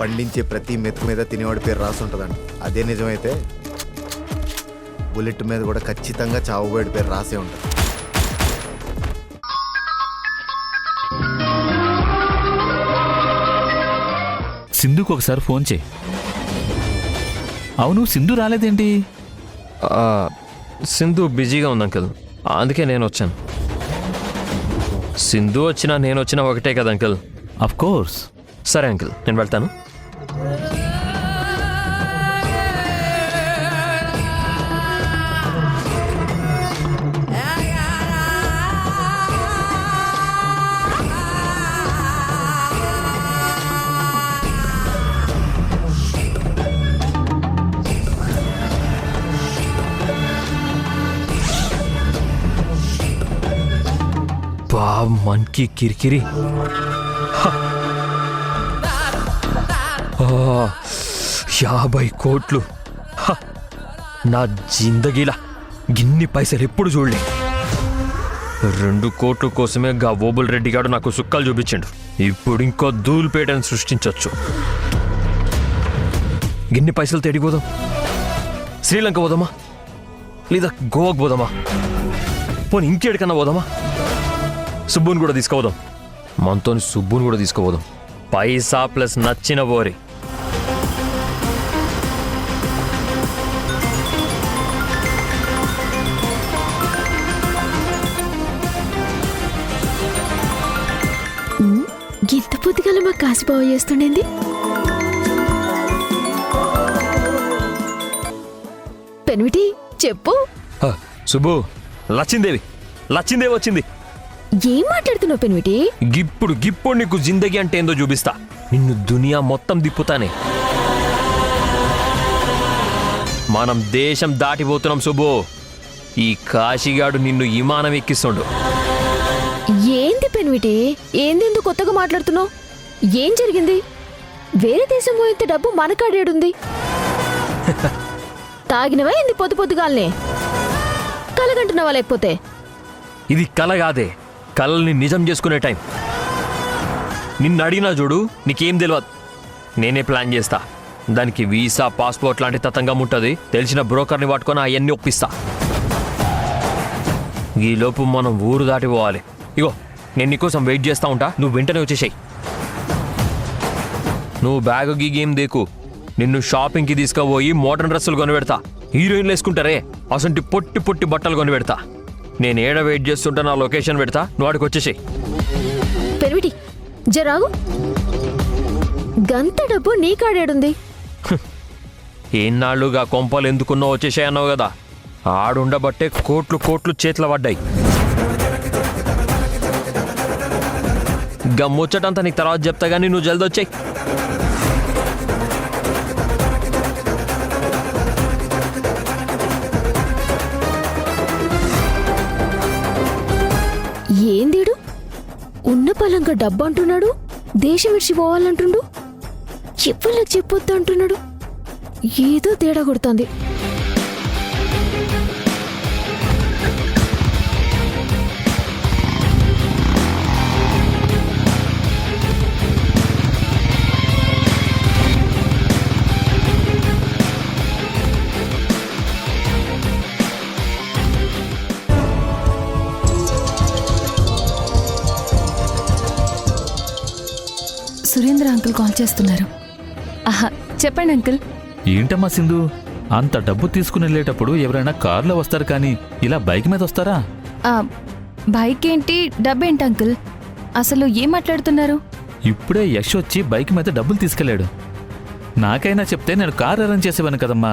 పండించే ప్రతి మెతుకు మీద తినేవాడి పేరు రాసి ఉంటుందండి. అదే నిజమైతే బుల్లెట్ మీద కూడా ఖచ్చితంగా చావుబోయేడి పేరు రాసే ఉంటుంది. సింధుకు ఒకసారి ఫోన్ చేయి. అవును, సింధు రాలేదేంటి? సింధు బిజీగా ఉంది అంకుల్, అందుకే నేను వచ్చాను. సింధు వచ్చినా నేను వచ్చినా ఒకటే కదా అంకుల్. Of course. సరే అంకుల్, నేను వెళ్తాను. మనకి కిరికిరి 50 కోట్లు. నా జిందగీలా గిన్ని పైసలు ఎప్పుడు చూడలే. 2 కోట్ల కోసమే గా ఓబుల్ రెడ్డి గారు నాకు సుక్కలు చూపించండు. ఇప్పుడు ఇంకో ధూల్పేటను సృష్టించవచ్చు. గిన్ని పైసలు తేడిపోదాం. శ్రీలంక పోదామా, లేదా గోవాకు పోదామా, పోనీ ఇంకేడికన్నా పోదామా? సుబ్బుని కూడా తీసుకోపోదాం. మనతోని సుబ్బుని కూడా తీసుకోపోదాం. పైసా ప్లస్ నచ్చిన బోరి. గింత పొద్దుగల మా కాసిబావ చేస్తుండేంది? పెన్విటి చెప్పు. సుబ్బు, లచ్చిందేవి వచ్చింది. ఏం మాట్లాడుతున్నావు పెన్విటి? గిప్పుడు నీకు జిందగీ అంటే ఏందో చూపిస్తా. నిన్ను దునియా మొత్తం దిప్పుతానే. మనం దేశం దాటిపోతున్నాం సుబ్బు. ఈ కాశీగాడు నిన్ను విమానం ఎక్కిస్తుండు. ఏంది పెన్విటి? ఏందెందుకు కొత్తగా మాట్లాడుతున్నావు? ఏం జరిగింది? వేరే దేశం పోయితే డబ్బు మనకాడేడుంది? తాగినవా ఏంది పొద్దుగాలనే? కలగంటున్నావా? లేకపోతే ఇది కల కాదే, కళల్ని నిజం చేసుకునే టైం. నిన్ను అడిగినా చూడు, నీకేం తెలియదు. నేనే ప్లాన్ చేస్తా. దానికి వీసా, పాస్పోర్ట్ లాంటి తతంగం ఉంటుంది. తెలిసిన బ్రోకర్ని పట్టుకొని అవన్నీ ఒప్పిస్తా. ఈలోపు మనం ఊరు దాటిపోవాలి. ఇగో, నేను నీకోసం వెయిట్ చేస్తా ఉంటా. నువ్వు వెంటనే వచ్చేసాయి. నువ్వు బ్యాగ్ గీగేం దేకు. నిన్ను షాపింగ్కి తీసుకుపోయి మోడర్న్ డ్రెస్సులు కొనిపెడతా. హీరోయిన్లు వేసుకుంటారే అసంటి పొట్టి బట్టలు కొనిపెడతా. నేను ఏడ వెయిట్ చేస్తుంటా, నా లొకేషన్ పెడతా. నువ్వు వాడికి వచ్చేసాయి. పెన్విటి జరాగు. గంత డబ్బు నీ కాడేడుంది? ఏనాళ్ళుగా కొంపలు ఎందుకున్నో వచ్చేసాయి అన్నావు కదా. ఆడుండబట్టే కోట్లు చేతిలో పడ్డాయి. గమ్ముచ్చటంతా నీకు తర్వాత చెప్తా గానీ నువ్వు జల్ది వచ్చాయి. ఏందీడు ఉన్న పలంగా డబ్బు అంటున్నాడు, దేశం విడిచి పోవాలంటుండు, చెప్పలకు చెప్పొద్దు అంటున్నాడు. ఏదో తేడా కొడుతోంది. సురేంద్ర అంకుల్ కాల్ చేస్తున్నారు. చెప్పండి అంకుల్. ఏంటమ్మా సింధు, అంత డబ్బు తీసుకుని వెళ్ళేటప్పుడు ఎవరైనా కారులో వస్తారు కానీ ఇలా బైక్ మీద వస్తారా? బైక్ ఏంటి, డబ్బేంటి అంకుల్? అసలు ఏం మాట్లాడుతున్నారు? ఇప్పుడే యశ్ వచ్చి బైక్ మీద డబ్బులు తీసుకెళ్లాడు. నాకైనా చెప్తే నేను కారు అరేంజ్ చేసేవాను కదమ్మా.